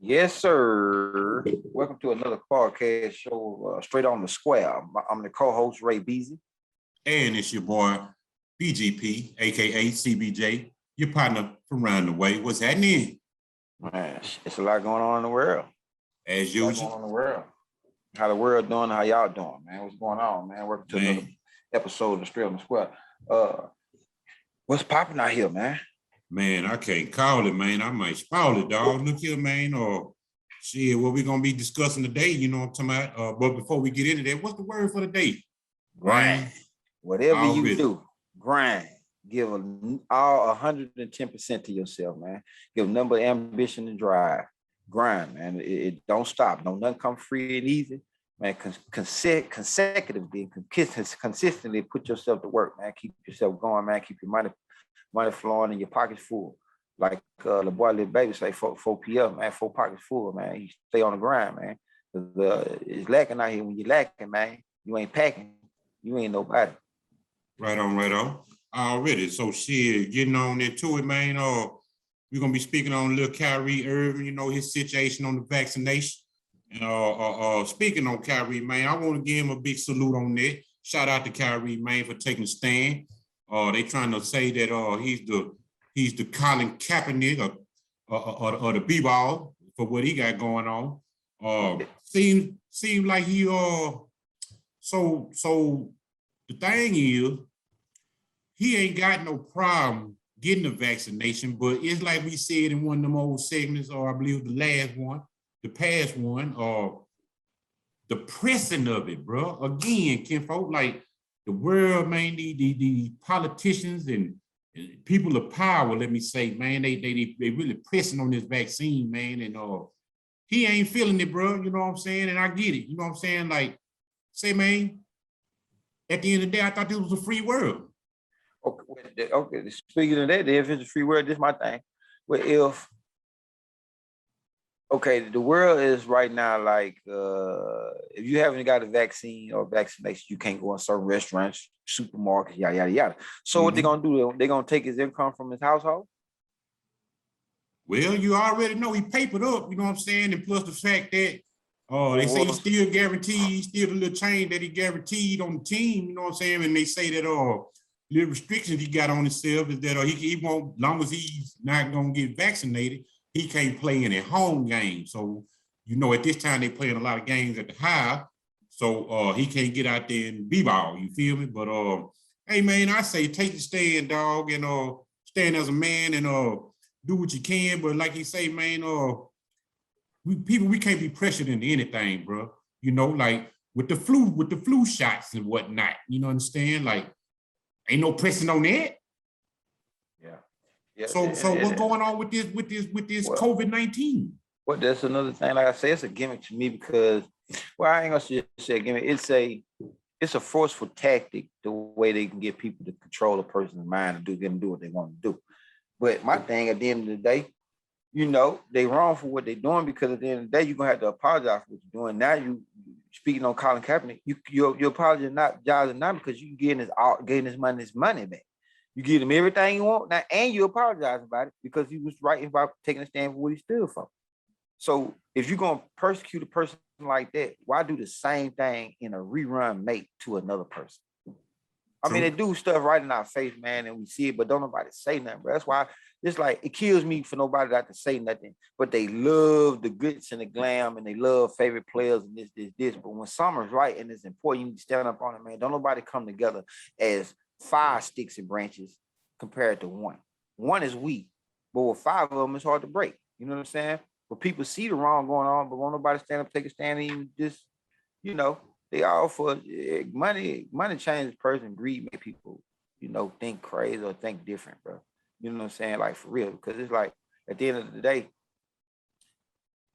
Yes, sir. Welcome to another podcast show, Straight on the Square. I'm the co-host, Ray Beasy. And it's your boy, BGP, aka CBJ, your partner from around the way. What's happening? Man, it's a lot going on in the world. As Going usual. on in the world. How the world doing? How y'all doing, man? What's going on, man? Welcome to another episode of Straight on the Square. What's popping out here, man? Man, I can't call it, man. I might spoil it, dog. Look here, man. Shit, what we gonna be discussing today, you know what I'm talking about? But before we get into that, what's the word for the day? Grind. Whatever you Already. do, grind. Give all 110% to yourself, man. Give number ambition and drive. Grind, man. It don't stop. No, nothing come free and easy, man. Consecutively, consistently put yourself to work, man. Keep yourself going, man. Keep your money flowing and your pockets full. Like the boy Little Baby say, 4 p.m., man. 4 pockets full, man. You stay on the grind, man. It's lacking out here. When you're lacking, man, you ain't packing. You ain't nobody. Right on. Already. So shit, getting on into it, man. We're gonna be speaking on little Kyrie Irvin, you know, his situation on the vaccination. And speaking on Kyrie, man, I want to give him a big salute on that. Shout out to Kyrie, man, for taking a stand. They trying to say that he's the Colin Kaepernick or the B-ball for what he got going on. Seem like he so the thing is, he ain't got no problem getting the vaccination, but it's like we said in one of them old segments, or I believe the past one, the pressing of it, bro. Again, kinfolk, like the world, man, the politicians and people of power, let me say, man, they really pressing on this vaccine, man, and he ain't feeling it, bro. You know what I'm saying? And I get it. You know what I'm saying? Like, say, man, at the end of the day, I thought this was a free world. Okay. Speaking of that, if it's a free world, this is my thing. Well, the world is right now like if you haven't got a vaccine or vaccination, you can't go in certain restaurants, supermarkets, yada yada yada. So what they gonna do? They gonna take his income from his household? Well, you already know he papered up, you know what I'm saying? And plus the fact that they say he's still guaranteed, he's still the little change that he guaranteed on the team, you know what I'm saying? And they say that the restrictions he got on himself is that he won't, long as he's not gonna get vaccinated, he can't play any home games. So, you know, at this time they playing a lot of games at the high, so he can't get out there and b-ball, you feel me? But hey man, I say take the stand, dog, and stand as a man and do what you can. But like you say, man, we can't be pressured into anything, bro. You know, like with the flu shots and whatnot, you know, understand? Like, ain't no pressing on that. Yeah. So what's going on with this COVID-19? Well, that's another thing. Like I say, it's a gimmick to me because, well, I ain't gonna say a gimmick. It's a forceful tactic, the way they can get people to control a person's mind and do what they want to do. But my thing, at the end of the day, you know, they wrong for what they're doing, because at the end of the day, you're gonna have to apologize for what you're doing. Now you speaking on Colin Kaepernick, you apologize not because you getting his money back. You give him everything you want now, and you apologize about it because he was right about taking a stand for what he stood for. So if you're gonna persecute a person like that, why do the same thing in a rerun make to another person? I mean, they do stuff right in our face, man, and we see it, but don't nobody say nothing, bro. That's why it's like it kills me for nobody not to say nothing. But they love the glitz and the glam, and they love favorite players and this. But when summer's right and it's important, you need to stand up on it, man. Don't nobody come together as 5 sticks and branches compared to one. One is weak, but with 5 of them, it's hard to break. You know what I'm saying? But people see the wrong going on, but won't nobody stand up, take a stand, and even just, you know, they all for money. Money changes person. Greed make people, you know, think crazy or think different, bro. You know what I'm saying? Like, for real. Because it's like, at the end of the day,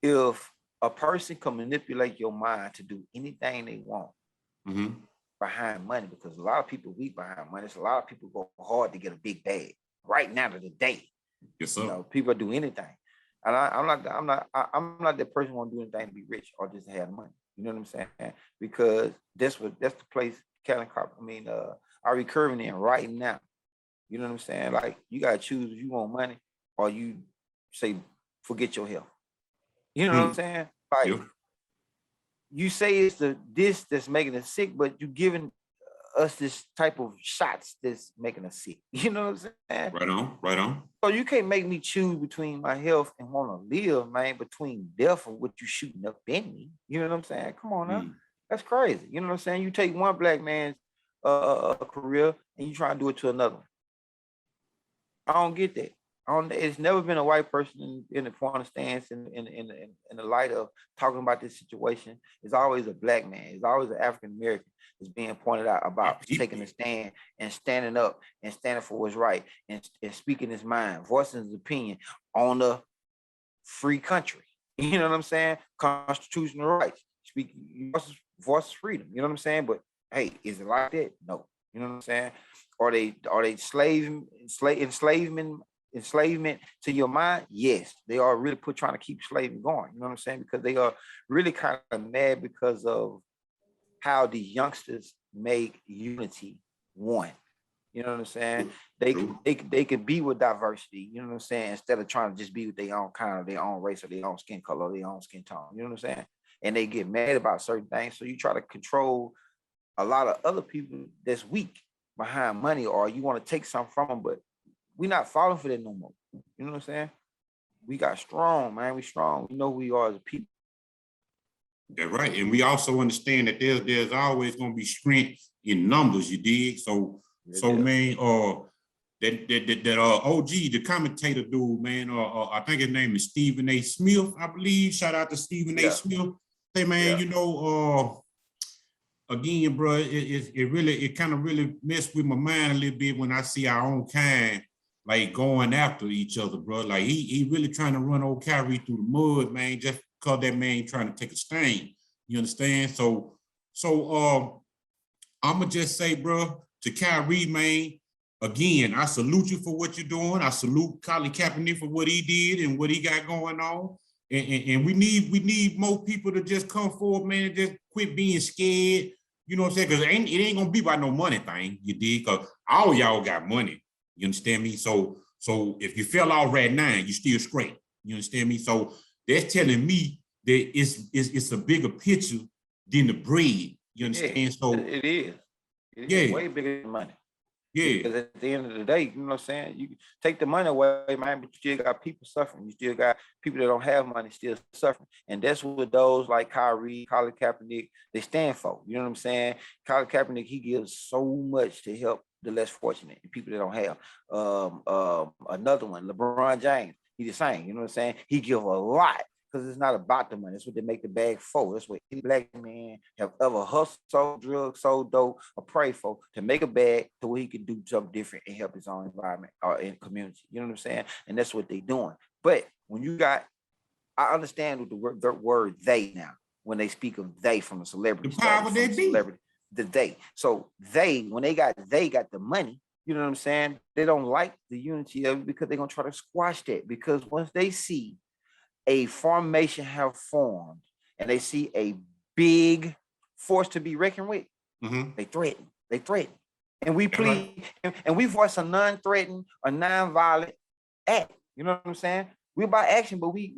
if a person can manipulate your mind to do anything they want behind money, because a lot of people weak behind money. It's a lot of people go hard to get a big bag right now to the day. Yes, sir. You know, people do anything. And I'm not that person who want to do anything to be rich or just to have money. You know what I'm saying? Because that's the place Kyrie Irvin in right now. You know what I'm saying? Like, you gotta choose if you want money or you say forget your health. You know what I'm saying? Like, Yep. you say it's this that's making us sick, but you giving us this type of shots that's making us sick. You know what I'm saying? Right on, right on. So you can't make me choose between my health and want to live, man, between death and what you shooting up in me. You know what I'm saying? Come on now. That's crazy. You know what I'm saying? You take one black man's career and you try to do it to another. I don't get that. It's never been a white person in the point of stance in the light of talking about this situation. It's always a black man. It's always an African American that's being pointed out about taking a stand and standing up and standing for what's right and speaking his mind, voicing his opinion on the free country. You know what I'm saying? Constitutional rights. Speak, voice freedom. You know what I'm saying? But hey, is it like that? No. You know what I'm saying? Are they enslavement to your mind? Yes, they are really trying to keep slavery going. You know what I'm saying? Because they are really kind of mad because of how the youngsters make unity one. You know what I'm saying? They can be with diversity. You know what I'm saying? Instead of trying to just be with their own kind of their own race or their own skin color, or their own skin tone. You know what I'm saying? And they get mad about certain things. So you try to control a lot of other people that's weak behind money, or you want to take something from them, but we're not falling for that no more. You know what I'm saying? We got strong, man. We strong. We know who we are as a people. That's right. And we also understand that there's always going to be strength in numbers, you dig? So man, that OG, the commentator dude, man, I think his name is Stephen A. Smith, I believe. Shout out to Stephen A. Smith. Hey man, you know, again, bro, it kind of really messed with my mind a little bit when I see our own kind like going after each other, bro. Like he really trying to run old Kyrie through the mud, man, just because that man trying to take a stand. You understand? So I'ma just say, bro, to Kyrie, man, again, I salute you for what you're doing. I salute Colin Kaepernick for what he did and what he got going on. And we need more people to just come forward, man, and just quit being scared. You know what I'm saying? Because it ain't gonna be about no money thing, you dig? Because all y'all got money. You understand me? So if you fell off right now, you still straight. You understand me? So that's telling me that it's a bigger picture than the bread. You understand? Yeah, so it is. It's way bigger than money. Yeah. Because at the end of the day, you know what I'm saying? You take the money away, man, but you still got people suffering. You still got people that don't have money still suffering. And that's what those like Kyrie, Colin Kaepernick, they stand for. You know what I'm saying? Colin Kaepernick, he gives so much to help the less fortunate, the people that don't have. Another one, LeBron James, he the same. You know what I'm saying? He give a lot. Because it's not about the money. That's what they make the bag for. That's what any black man have ever hustled, sold drugs, sold dope, or prayed for to make a bag to where he can do something different and help his own environment or in community. You know what I'm saying? And that's what they're doing. But when you got, I understand with the word they now, when they speak of they from a celebrity. The power they be. Celebrity, the they. So when they got the money, you know what I'm saying? They don't like the unity of it because they're going to try to squash that. Because once they see a formation have formed and they see a big force to be reckoned with, they threaten. And we plead and we voice a non-threatening or non-violent act. You know what I'm saying? We're about action, but we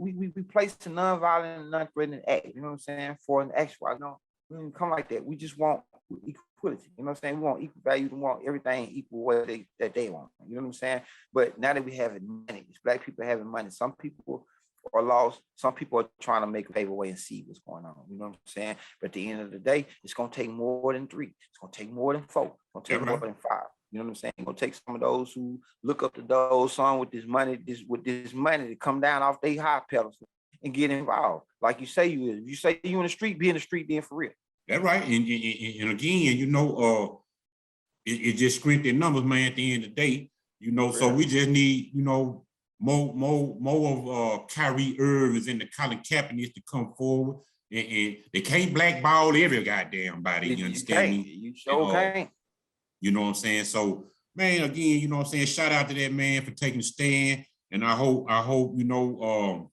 place a non-violent and non-threatening act. You know what I'm saying? For an action. No, we don't come like that. We just want equality. You know what I'm saying? We want equal value. We want everything equal way that they want. You know what I'm saying? But now that we have money, it's black people having money. Some people are lost. Some people are trying to make a pave away and see what's going on. You know what I'm saying? But at the end of the day, it's going to take more than 3. It's going to take more than 4. It's going to take more than 5. You know what I'm saying? It's going to take some of those who look up to those songs with this money to come down off their high pedals and get involved. Like you say you is. If you say you in the street, be in the street then for real. That's right. And again, you know, it just strengthened numbers, man, at the end of the day. You know, so we just need, you know, more of Kyrie Irvin and the Colin Kaepernick to come forward, and they can't blackball every goddamn body. You understand me? You sure can't. You know what I'm saying? So, man, again, you know what I'm saying? Shout out to that man for taking a stand, and I hope you know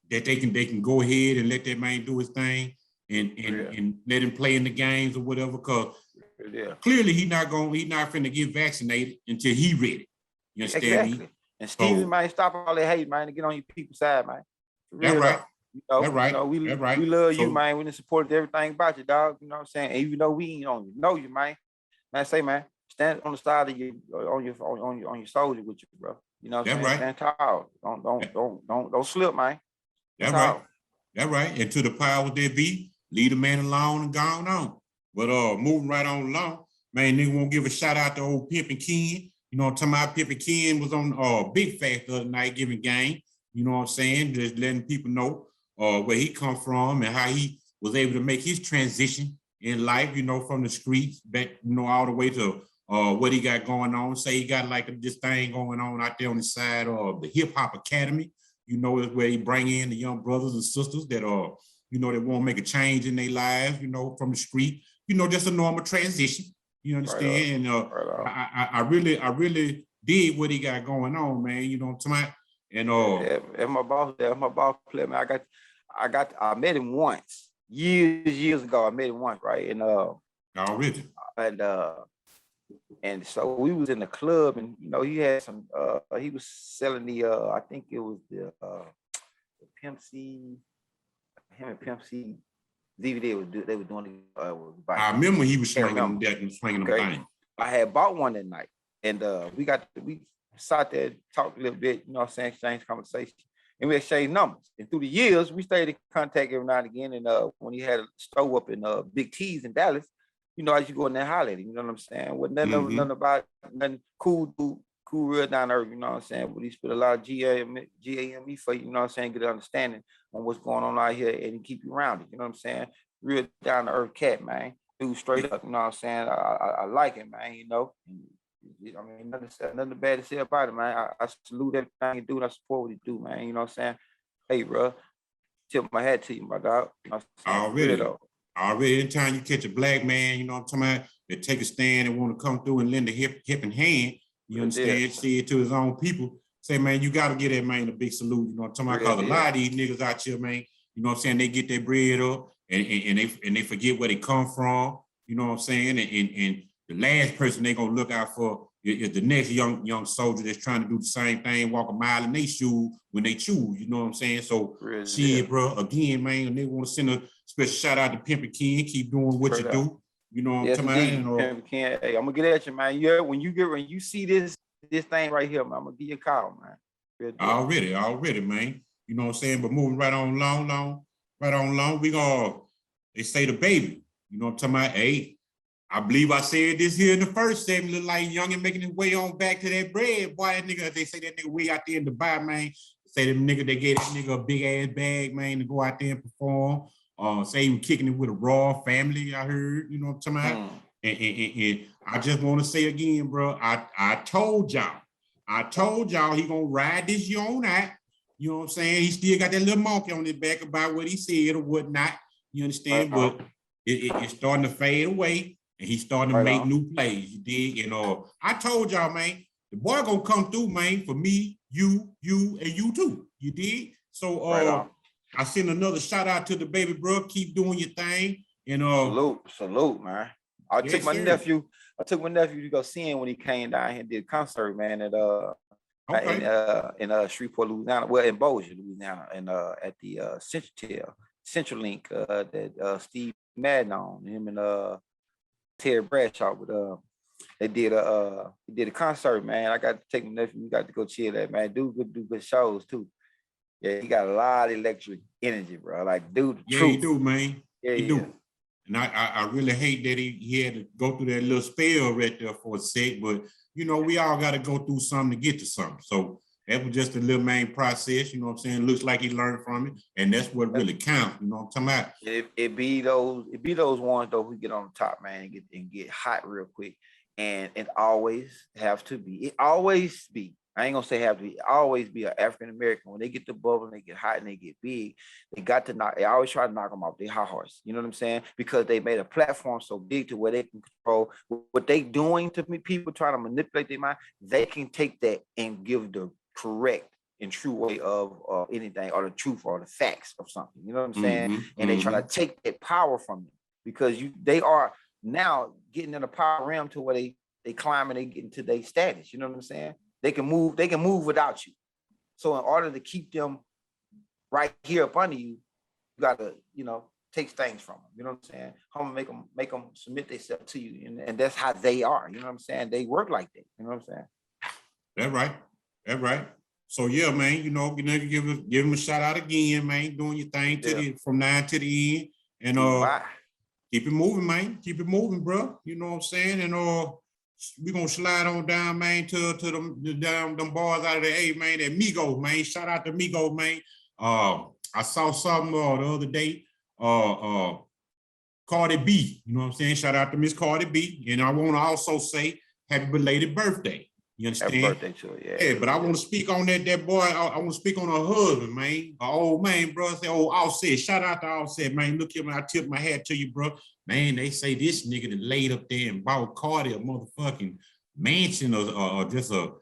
that they can go ahead and let that man do his thing and let him play in the games or whatever. Cause clearly he's not finna get vaccinated until he ready. You understand me? And Steven, man, stop all that hate, man, and get on your people's side, man. That's Real right. though. That's right. We That's right. we love you, So man. We done supported everything about you, dog. You know what I'm saying? And even though we ain't on you, know you, man. Man, say, man, stand on the side of your on your soldier with you, bro. You know what I'm that's saying? right. Stand tall. Don't slip, man. Stand That's right. tall. That's right. And to the power that be, leave the man alone and gone on. But moving right on along, man, nigga won't give a shout out to old Pimpn Ken. You know what I'm talking about? Pimpn Ken was on Big Fast the other night giving game. You know what I'm saying? Just letting people know where he come from and how he was able to make his transition in life, you know, from the streets back, you know, all the way to what he got going on. Say he got like this thing going on out there on the side of the Hip Hop Academy. You know, is where he bring in the young brothers and sisters that are, you know, that want to make a change in their lives, you know, from the street, you know, just a normal transition. You understand? And I really dig what he got going on, man. You know what I'm talking about? And and my boss player, man. I met him once years ago. I met him once, right? already. And so we was in the club, and you know he had some. He was selling the. I think it was the Pimp C. Him and Pimp C DVD they were doing. I remember he was swinging that and swinging them things. I had bought one that night, and we sat there, talked a little bit. You know what I'm saying? Exchange conversation, and we exchanged numbers. And through the years, we stayed in contact every now and again. And when he had a store up in Big T's in Dallas. You know, as you go in there holler at him, you know what I'm saying? With nothing about nothing cool real down to earth, you know what I'm saying? But he spit a lot of GAME for you, you know what I'm saying? Get an understanding on what's going on out here and keep you rounded, you know what I'm saying? Real down to earth cat, man. Dude straight up, you know what I'm saying? I like it, man, you know. I mean, nothing bad to say about it, man. I salute everything you do and I support what you do, man. You know what I'm saying? Hey, bro, tip my hat to you, my dog. You know Already, anytime you catch a black man, you know what I'm talking about, that take a stand and want to come through and lend a hip and hand, you understand, say it to his own people, say, man, you got to get that man a big salute, you know what I'm talking about, because a lot of these niggas out here, man, you know what I'm saying, they get their bread up and they forget where they come from, you know what I'm saying, and the last person they gonna look out for is the next young soldier that's trying to do the same thing, walk a mile in their shoes when they choose, you know what I'm saying? So shit, bro, again, man, they want to send a special shout out to Pimpn Ken, keep doing what you do. You know what I'm talking about? Pimpn Ken, hey, I'm gonna get at you, man. Yeah, when you see this thing right here, man, I'm gonna give you a call, man. Already, man. You know what I'm saying? But moving right on along, we gonna, they say the baby. You know what I'm talking about? Hey, I believe I said this here in the first segment, look like young and making his way on back to that bread. Boy, that nigga, they say that nigga way out there in Dubai, man. Say them nigga, they gave that nigga a big ass bag, man, to go out there and perform. Say he was kicking it with a raw family, I heard, you know what I'm talking about? And I just want to say again, bro, I told y'all he gonna ride this year on out. You know what I'm saying? He still got that little monkey on his back about what he said or whatnot. You understand? But it's starting to fade away. And he's starting to make new plays, you dig? And I told y'all, man, the boy gonna come through, man, for me, you, and you too. You dig? So I send another shout out to the baby, bro. Keep doing your thing. And salute, man. I took my nephew to go see him when he came down here and did a concert, man, at in Shreveport, Louisiana. Well, in Bossier, Louisiana, and at the Central Link that Steve Madden on him and Terry Bradshaw, but they did a concert, man. I got to take my nephew. We got to go chill that, man. Dude do good shows too. Yeah, he got a lot of electric energy, bro. Like, dude, he do, man. Yeah, he do. And I really hate that he had to go through that little spell right there for a sec, but you know, we all got to go through something to get to something. So that was just a little main process, you know what I'm saying? Looks like he learned from it, and that's what really counts, you know what I'm talking about? It be those ones though who get on the top, man, and get hot real quick. And it always have to be. It always be. I ain't gonna say have to be. Always be an African American. When they get the bubble and they get hot and they get big, they got to knock. They always try to knock them off their high horse. You know what I'm saying? Because they made a platform so big to where they can control what they doing to people trying to manipulate their mind. They can take that and give the correct and true way of anything, or the truth or the facts of something. You know what I'm saying? And they try to take that power from you because they are now getting in a power realm to where they climb and they get into their status. You know what I'm saying? They can move without you. So in order to keep them right here up under you, you gotta, take things from them. You know what I'm saying? Home make them submit themselves to you, and that's how they are. You know what I'm saying? They work like that. You know what I'm saying? That's right. That's right. So yeah, man, give him a shout out again, man. Doing your thing from now to the end. And keep it moving, man. Keep it moving, bro. You know what I'm saying? And we're gonna slide on down, man, to them boys out of the A, man, that Migos, man. Shout out to Migos, man. I saw something the other day. Cardi B, you know what I'm saying? Shout out to Miss Cardi B. And I want to also say happy belated birthday. You understand? Happy birthday to her, yeah. But I want to speak on that boy. I want to speak on her husband, man. Her old man, bro. Say, Offset. Shout out to Offset, man. Look here, man. I tip my hat to you, bro. Man, they say this nigga that laid up there and bought Cardi a motherfucking mansion or just a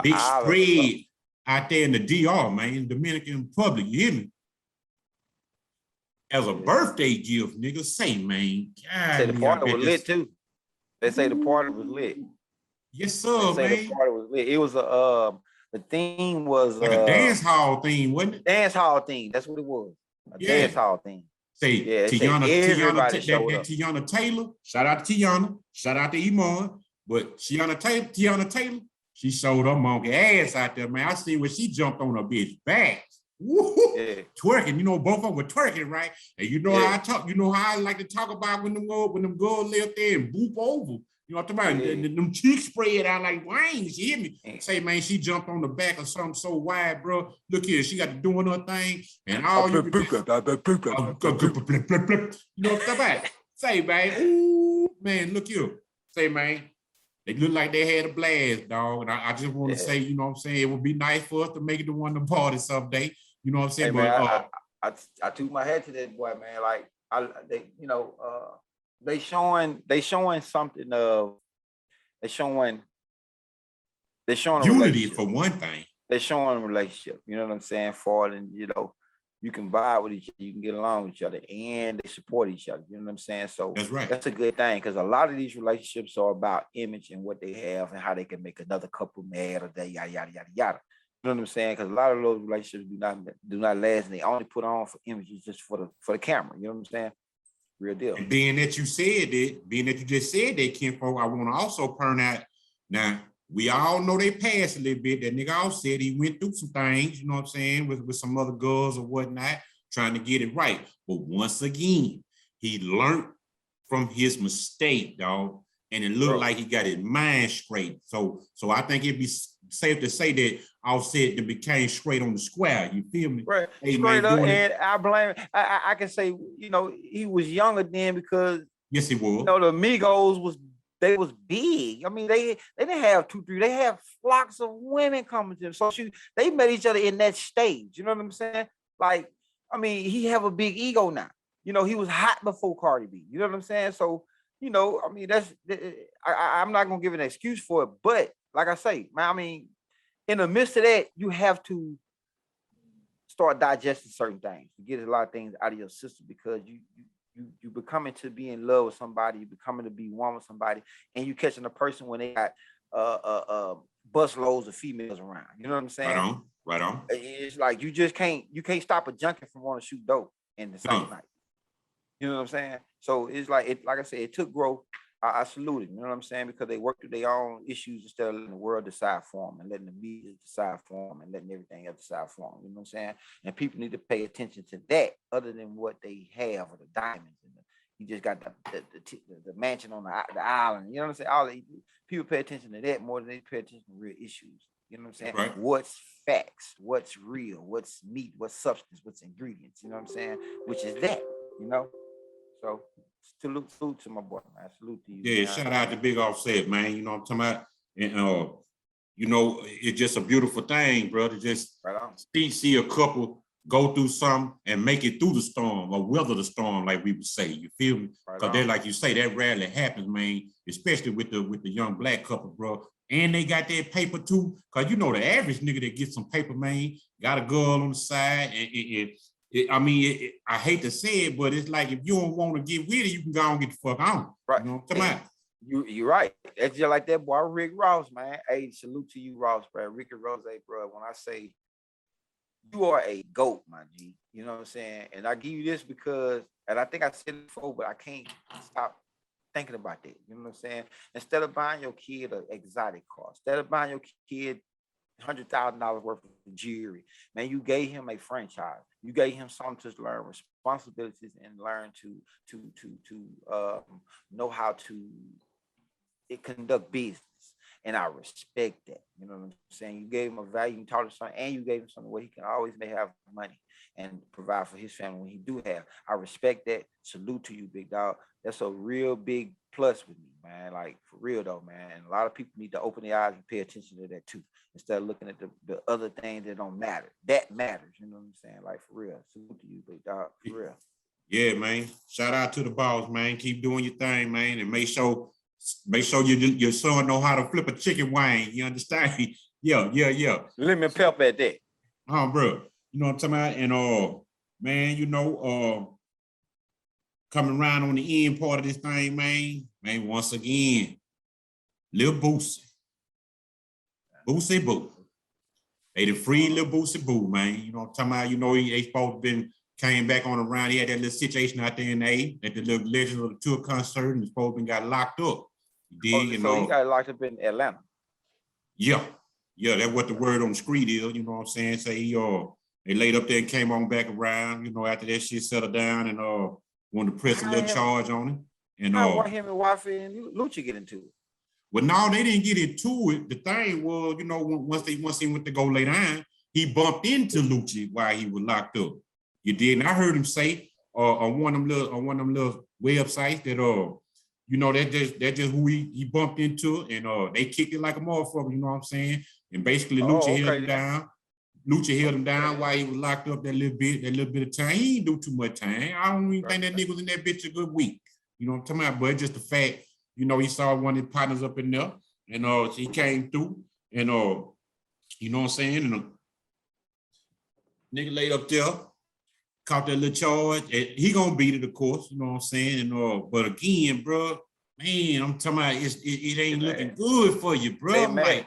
big spread out there in the DR, man, in the Dominican Republic. You hear me? As a birthday gift, nigga, say, man. God, say the party was lit too. They say the party was lit. Yes, sir, man. The party was lit. It was the theme was like a dance hall theme, wasn't it? Dance hall theme. That's what it was. Dance hall theme. Say Tiana Taylor. Shout out to Tiana. Shout out to Iman. But Tiana Taylor, she showed her monkey ass out there, man. I see when she jumped on her bitch back. Yeah. Twerking, both of them were twerking, right? And how I talk, how I like to talk about when them girls lay up there and boop over. You know what I'm talking about? Them cheeks spread out like wings. You hear me? Say, man, she jumped on the back of something so wide, bro. Look here, she got to doing her thing, and all you know what I'm talking about? Say, man, ooh, man, look here. Say, man, they look like they had a blast, dog. And I just want to say, you know what I'm saying? It would be nice for us to make it to one of the parties someday. You know what I'm saying? Hey, man, I took my head to that boy, man. Like they showing something of they're showing unity for one thing. They're showing a relationship. You know what I'm saying? Falling, you can vibe with each other, you can get along with each other, and they support each other. You know what I'm saying? So that's right. That's a good thing because a lot of these relationships are about image and what they have and how they can make another couple mad or that yada yada yada yada. You know what I'm saying? Because a lot of those relationships do not last, and they only put on for images just for the camera. You know what I'm saying? Real deal. And being that you just said that, Kinfolk, I want to also point out. Now we all know they passed a little bit. That nigga all said he went through some things. You know what I'm saying? With some other girls or whatnot, trying to get it right. But once again, he learned from his mistake, dog. And it looked like he got his mind straight. So I think it'd be safe to say that Offset that became straight on the square. You feel me? Right. Hey, straight up, and I blame. I can say, he was younger then because yes, he was. The Migos was big. I mean, they didn't have 2, 3. They have flocks of women coming to them. So they met each other in that stage. You know what I'm saying? Like, I mean, he have a big ego now. He was hot before Cardi B. You know what I'm saying? So. I mean, I'm not gonna give an excuse for it, but like I say, man, I mean, in the midst of that, you have to start digesting certain things to get a lot of things out of your system because you becoming to be in love with somebody, you becoming to be one with somebody, and you catching a person when they got bus loads of females around. You know what I'm saying? Right on. It's like you can't stop a junkie from wanting to shoot dope in the same night. You know what I'm saying? So it's like I said, it took growth. I salute it. You know what I'm saying? Because they work through their own issues instead of letting the world decide for them and letting the media decide for them and letting everything else decide for them. You know what I'm saying? And people need to pay attention to that other than what they have or the diamonds. You just got the mansion on the island. You know what I'm saying? People pay attention to that more than they pay attention to real issues. You know what I'm saying? Right. What's facts? What's real? What's meat? What's substance? What's ingredients? You know what I'm saying? Which is that, So salute to my boy, man. Salute to you. Yeah, man. Shout out to Big Offset, man. You know what I'm talking about? And it's just a beautiful thing, bro, to just see a couple go through something and make it through the storm or weather the storm, like we would say. You feel me? Because they, like you say, that rarely happens, man. Especially with the young black couple, bro. And they got that paper too. Because the average nigga that gets some paper, man, got a girl on the side and I hate to say it, but it's like if you don't want to get with it, you can go and get the fuck on. Right. You know what I'm talking about? You're right. That's just like that boy, Rick Ross, man. Hey, salute to you, Ross, bro. Ricky Rose, bro. When I say you are a GOAT, my G. You know what I'm saying? And I give you this because, and I think I said it before, but I can't stop thinking about that. You know what I'm saying? Instead of buying your kid an exotic car, instead of buying your kid $100,000 worth of jewelry, man, you gave him a franchise. You gave him something to learn responsibilities and learn to know how to conduct business. And I respect that. You know what I'm saying? You gave him a value, you taught him something, and you gave him something where he can always may have money and provide for his family when he do have. I respect that. Salute to you, big dog. That's a real big plus with me, man. Like for real though, man. And a lot of people need to open their eyes and pay attention to that too, instead of looking at the other things that don't matter. That matters. You know what I'm saying? Like for real. Salute to you, big dog. For real. Yeah, man. Shout out to the boss, man. Keep doing your thing, man, and make sure your son know how to flip a chicken wing. You understand? Yeah. Let me pep at that. Bro. You know what I'm talking about? And man, coming around on the end part of this thing, man, once again, Lil Boosie. Boosie Boo. They the free Lil Boosie Boo, man. You know what I'm talking about? You know, they supposed to came back on around. He had that little situation out there in A at the little Legends of the Tour concert, and supposed to got locked up. He got locked up in Atlanta. Yeah, that's what the word on the street is. You know what I'm saying? Say they laid up there and came on back around. You know, after that shit settled down, and wanted to press a little charge on him. And why him and Waffy and Lucci get into it? Well, no, they didn't get into it. The thing was, you know, once he went to go lay down, he bumped into Lucci while he was locked up. You did, and I heard him say on one of them little websites that you know, that's just who he bumped into, and they kicked it like a motherfucker. You know what I'm saying? And basically, Lucci held him down. Lucci held him down while he was locked up that little bit of time. He didn't do too much time. I don't even think that nigga was in that bitch a good week. You know what I'm talking about? But just the fact, you know, he saw one of his partners up in there, and so he came through, and you know what I'm saying? And nigga laid up there, caught that little charge, and he gonna beat it, of course. You know what I'm saying? And but again, bro, man, I'm talking about it ain't looking good for you, bro.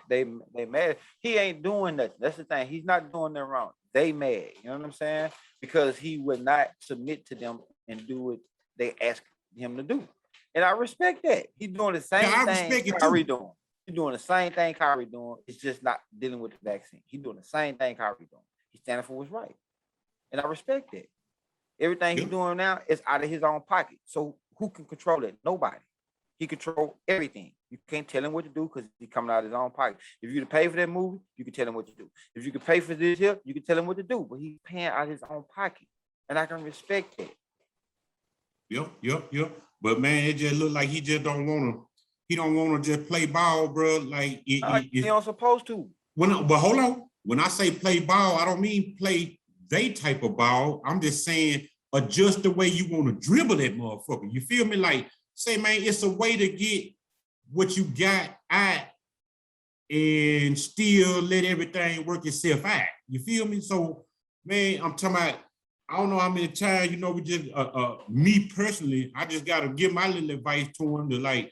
They mad. He ain't doing nothing. That's the thing. He's not doing nothing wrong. They mad. You know what I'm saying? Because he would not submit to them and do what they ask him to do. And I respect that. He's doing the same thing Kyrie doing. He's doing the same thing Kyrie doing. It's just not dealing with the vaccine. He's doing the same thing Kyrie doing. He's standing for what's right. And I respect that. Everything he's doing now is out of his own pocket. So who can control it? Nobody. He control everything. You can't tell him what to do because he's coming out of his own pocket. If you to pay for that movie, you can tell him what to do. If you can pay for this here, you can tell him what to do. But he's paying out of his own pocket. And I can respect that. Yep. But man, it just look like he just don't want to just play ball, bro. Like he don't supposed to. But hold on. When I say play ball, I don't mean play they type of ball. I'm just saying adjust the way you want to dribble that motherfucker. You feel me? Like, say, man, it's a way to get what you got out and still let everything work itself out. You feel me? So, man, I'm talking about, I don't know how many times, you know, we just, me personally, I just got to give my little advice to him to like,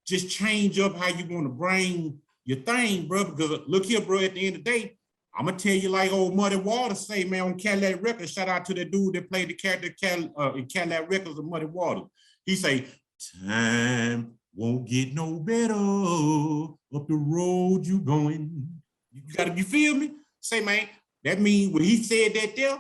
just change up how you want to bring your thing, bro. Because look here, bro, at the end of the day, I'm going to tell you like old Muddy Waters say, man, on Cadillac Records, shout out to that dude that played the character in Cadillac Records of Muddy Waters. He say, time won't get no better up the road you going. You feel me? Say, man, that means when he said that there,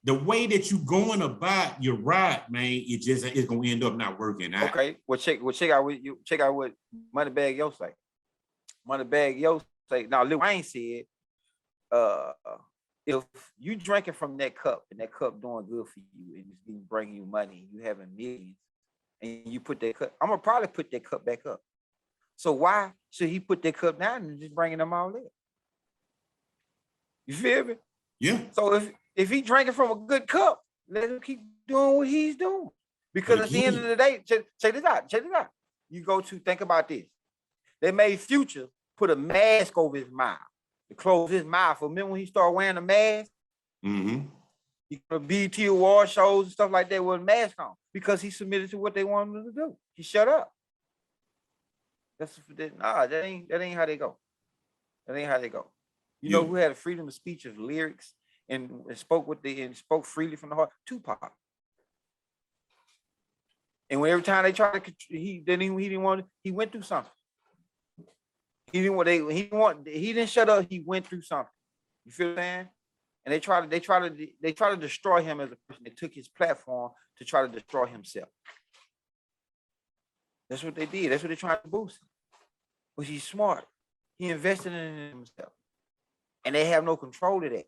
the way that you going about your ride, man, it's gonna end up not working out. Okay, well check out what Moneybagg Yo say. Moneybagg Yo say. Now Lil Wayne said, if you drinking from that cup and that cup doing good for you and it's bringing you money, you having millions, and you put that cup, I'm gonna probably put that cup back up. So why should he put that cup down and just bringing them all in? You feel me? Yeah. So if he drinking from a good cup, let him keep doing what he's doing. Because at the end of the day, check this out. You go to think about this. They made Future put a mask over his mouth to close his mouth. Remember when he started wearing a mask? Mm-hmm. He could BT award shows and stuff like that with a mask on because he submitted to what they wanted him to do. He shut up. That ain't how they go. That ain't how they go. You know who had a freedom of speech of lyrics and spoke freely from the heart? Tupac. And when every time they tried to, he went through something. He didn't shut up. He went through something. You feel what I'm saying? And they try to destroy him as a person. They took his platform to try to destroy himself. That's what they did. That's what they're trying to boost. But he's smart. He invested in himself. And they have no control of that.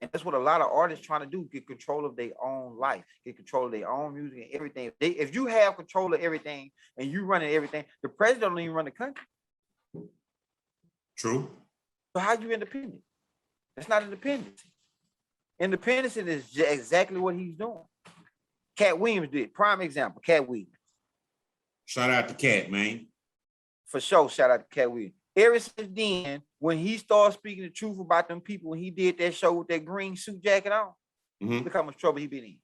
And that's what a lot of artists trying to do, get control of their own life, get control of their own music and everything. If you have control of everything and you running everything, the president don't even run the country. True. So how you independent? That's not independence. Independence is exactly what he's doing. Cat Williams did. Prime example, Cat Williams. Shout out to Cat, man. For sure, shout out to Cat Williams. Ever since then, when he started speaking the truth about them people, when he did that show with that green suit jacket on, look how much trouble he been in.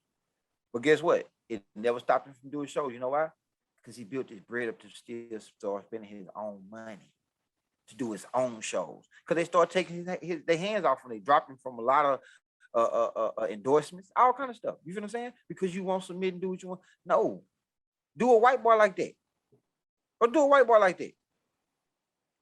But guess what? It never stopped him from doing shows. You know why? Because he built his bread up to still start spending his own money to do his own shows. Because they start taking their hands off and they dropped him from a lot of endorsements, all kind of stuff. You feel what I'm saying? Because you won't submit and do what you want. No. Do a white boy like that. Or do a white boy like that.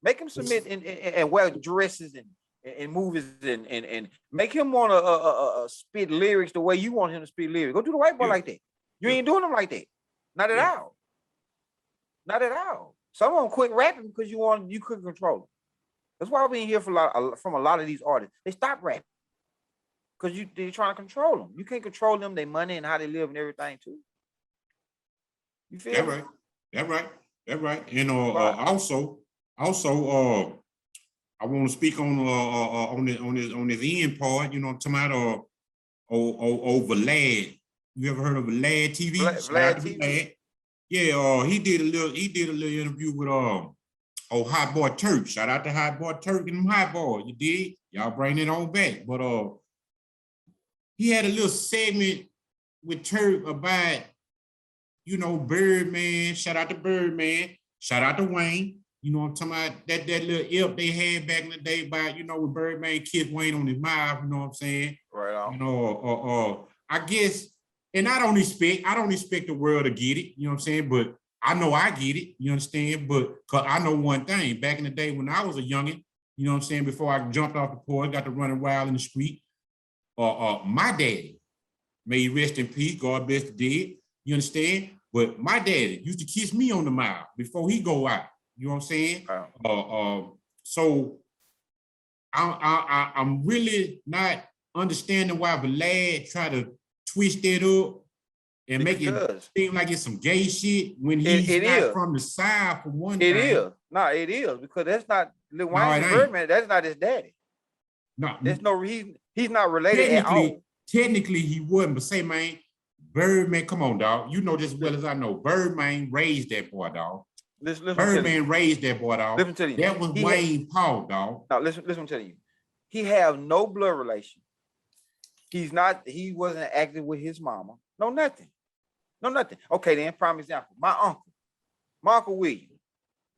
Make him submit and wear dresses and movies and make him want to spit lyrics the way you want him to spit lyrics. Go do the white boy like that. You ain't doing them like that. Not at all. Not at all. Some of them quit rapping because you couldn't control them. That's why I've been here from a lot of these artists. They stop rapping because they're trying to control them. You can't control them, their money and how they live and everything too. You feel that right? That right. And also, I want to speak on this end part. You know, I'm talking about Vlad. You ever heard of Vlad TV? Vlad TV. Yeah, he did a little interview with Hot Boy Turk. Shout out to Hot Boy Turk and them Hot Boy. You did? Y'all bring it on back. But he had a little segment with Turk about, you know, Birdman. Shout out to Birdman. Shout out to Wayne. You know what I'm talking about? That little ilk they had back in the day about, you know, with Birdman kissed Wayne on his mouth, you know what I'm saying? Right on. You know, I guess, and I don't expect the world to get it, you know what I'm saying? But I know I get it, you understand? But cause I know one thing, back in the day when I was a youngin', you know what I'm saying, before I jumped off the porch, got to running wild in the street, my daddy, may he rest in peace, God bless the dead, you understand? But my daddy used to kiss me on the mouth before he go out. You know what I'm saying? So I'm really not understanding why Vlad try to twist that up and make it seem like it's some gay shit when he's not from the side for one thing. It is. No, it is because that's not Lil Wayne Birdman. That's not his daddy. No, there's no reason. He's not related at all. Technically, he wouldn't. But say, man, Birdman, come on, dog. You know just as well as I know. Birdman raised that boy, dog. Birdman raised that boy, dog. Listen to you. That was Wayne Paul, dog. Now listen to you. He have no blood relation. He wasn't active with his mama. No nothing. Okay, then prime example. My uncle William,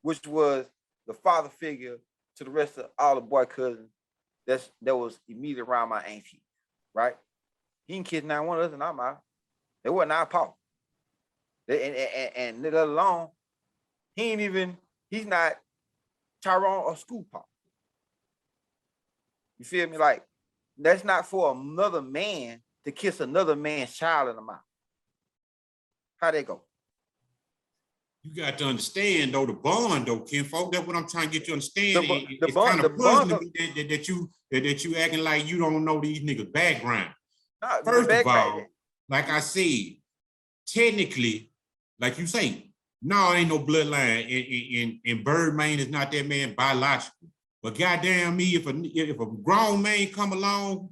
which was the father figure to the rest of all the boy cousins that was immediately around my auntie, right? He didn't kiss not one of us in our mouth. They wasn't our paw. And let alone, he's not Tyrone or Scoop Paw. You feel me? Like, that's not for another man to kiss another man's child in the mouth. How'd that go? You got to understand, though, the bond, though, kinfolk. That's what I'm trying to get you to understand. It's kind of puzzling that you acting like you don't know these niggas' background. First of all, like I said, technically, like you say, no, ain't no bloodline, and Birdman is not that man biological. But goddamn me, if a grown man come along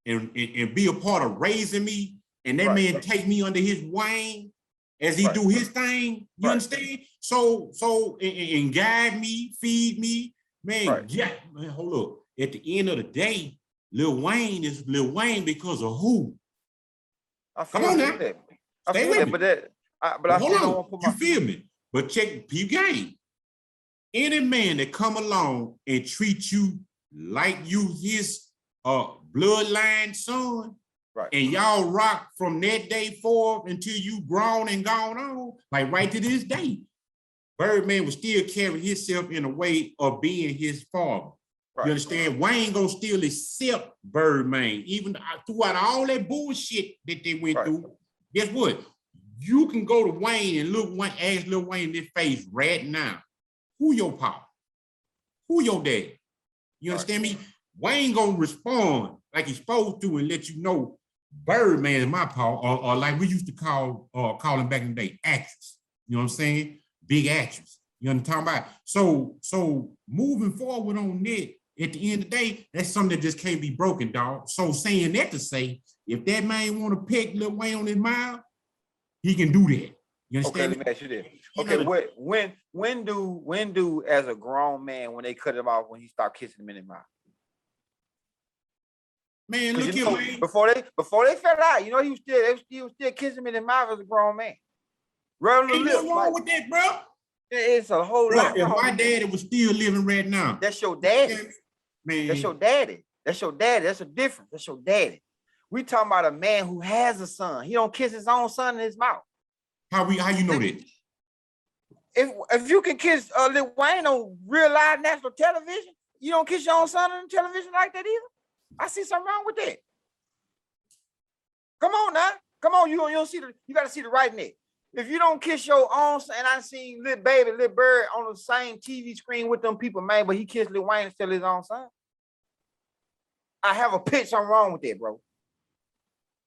and be a part of raising me, and that man take me under his wing as he do his thing, you understand? So and guide me, feed me, man. Yeah, man. Hold up. At the end of the day, Lil Wayne is Lil Wayne because of who? Come on now. Stay with me. But I still don't want to put my... You feel me? But check P game. Any man that come along and treat you like you his bloodline son, Right. and y'all rock from that day forward until you grown and gone on, like right to this day. Birdman will still carry himself in a way of being his father. Right. You understand? Wayne gonna still accept Birdman, even throughout all that bullshit that they went through. Guess what? You can go to Wayne and ask Lil Wayne in this face right now, who your pop? Who your dad? You understand me? Wayne gonna respond like he's supposed to and let you know Birdman is my pop, or like we used to call him back in the day, actress. You know what I'm saying? Big actress. You know what I'm talking about? So moving forward on that, at the end of the day, that's something that just can't be broken, dog. So saying that to say, if that man want to pick Lil Wayne on his mouth, he can do that. You understand? Okay, let me ask you this. Okay, when do as a grown man, when they cut him off, when he start kissing him in his mouth? Man, look here, man. Before they fell out, you know, he was still kissing him in his mouth as a grown man. Ain't nothing wrong with that, bro. It's a whole lot. If my daddy was still living right now. That's your daddy. Man. That's your daddy. That's your daddy. That's a difference. That's your daddy. We talking about a man who has a son. He don't kiss his own son in his mouth. How you know that? If you can kiss Lil Wayne on real live national television, you don't kiss your own son on television like that either. I see something wrong with that. Come on now. Come on, you don't see you got to see the writing there. If you don't kiss your own son, and I seen Lil Bird on the same TV screen with them people, man, but he kissed Lil Wayne instead of his own son. I have a pitch. Something wrong with that, bro.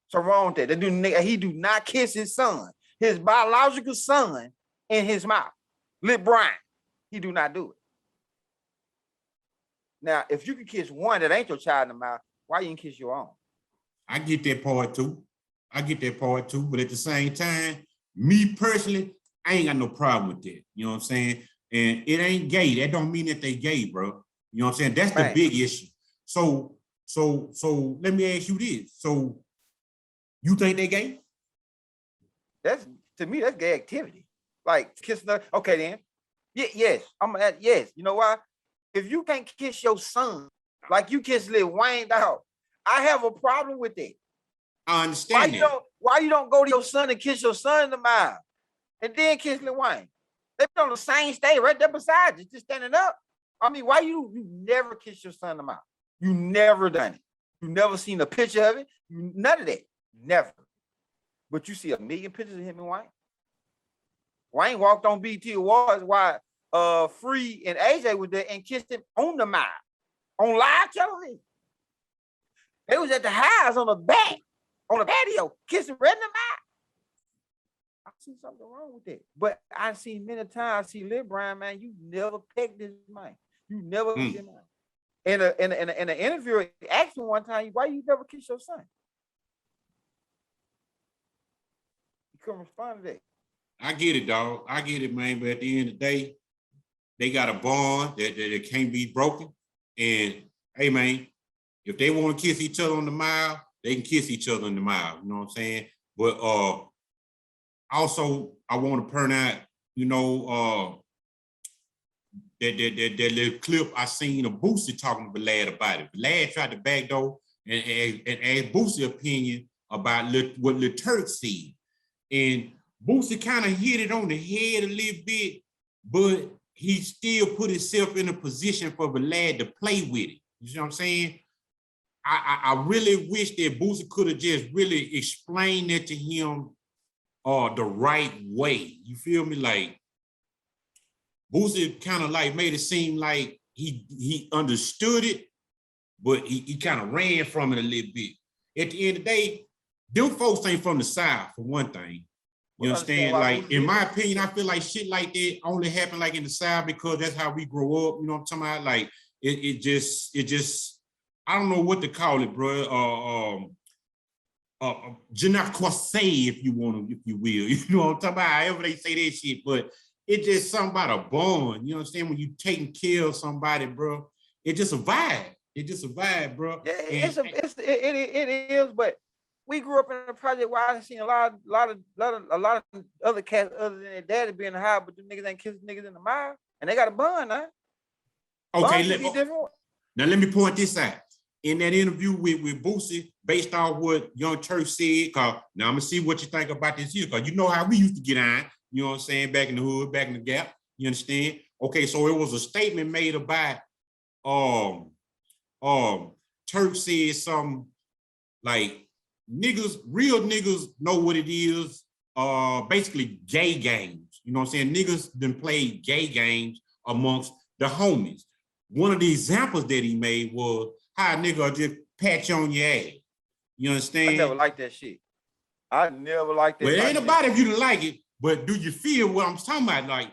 Something wrong with that. He do not kiss his son, his biological son, in his mouth. Lil Brian, he do not do it. Now, if you can kiss one that ain't your child in the mouth, why you didn't kiss your own? I get that part too. But at the same time, me personally, I ain't got no problem with that. You know what I'm saying? And it ain't gay. That don't mean that they gay, bro. You know what I'm saying? That's the big issue. So let me ask you this. So you think they gay? To me, that's gay activity. Like kissing. Okay, then. Yes. Yes. You know why? If you can't kiss your son like you kiss Lil Wayne, dog, I have a problem with it. I understand why you don't go to your son and kiss your son in the mouth and then kiss Lil Wayne? They be on the same stage right there beside you, just standing up. I mean, why you never kiss your son in the mouth? You never done it. You never seen a picture of it. None of that. Never. But you see a million pictures of him and Wayne. Wayne walked on BT Awards while Free and AJ was there and kissed him on the mouth on live television. They was at the house on the back, on the patio, kissing right in the mouth. I see something wrong with that. But I see many times, I see Lil Brian, man, you never pegged this man. You never kissed him out. In an interview, he asked me one time, why you never kiss your son? He couldn't respond to that. I get it, dog. I get it, man. But at the end of the day, they got a bond that can't be broken. And hey, man, if they want to kiss each other on the mouth, they can kiss each other in the mouth. You know what I'm saying? But also, I want to point out, you know, that little clip I seen of Boosie talking to Vlad about it. Vlad tried to backdoor and ask Boosie opinion about what Lil Turk said. And Boosie kind of hit it on the head a little bit, but he still put himself in a position for Vlad to play with it. You know what I'm saying? I really wish that Boosie could have just really explained it to him the right way. You feel me? Like, Boosie kind of like made it seem like he understood it, but he kind of ran from it a little bit. At the end of the day, them folks ain't from the South, for one thing. You understand? Like, in my opinion, I feel like shit like that only happen like in the South because that's how we grow up. You know what I'm talking about? Like, it just, I don't know what to call it, bro. Je ne crois if you want to, if you will. You know what I'm talking about? However they say that shit, but it's just something about a bond. You understand? When you taking care of somebody, bro, it's just a vibe. It's just a vibe, bro. Yeah, it is, but we grew up in a project where I seen a lot of other cats other than their daddy being in the house, but the niggas ain't kissing niggas in the mouth, and they got a bond, huh? Okay, Now let me point this out. In that interview with Boosie, based on what Young Turk said, cause now I'm gonna see what you think about this here, cause you know how we used to get on, you know what I'm saying, back in the hood, back in the gap, you understand? Okay, so it was a statement made about Turk said something like niggas, real niggas know what it is, basically gay games. You know what I'm saying? Niggas then played gay games amongst the homies. One of the examples that he made was how a nigga just pat you on your ass. You understand? I never liked that shit. I never liked that. Well, it ain't about if you didn't like it, but do you feel what I'm talking about? Like,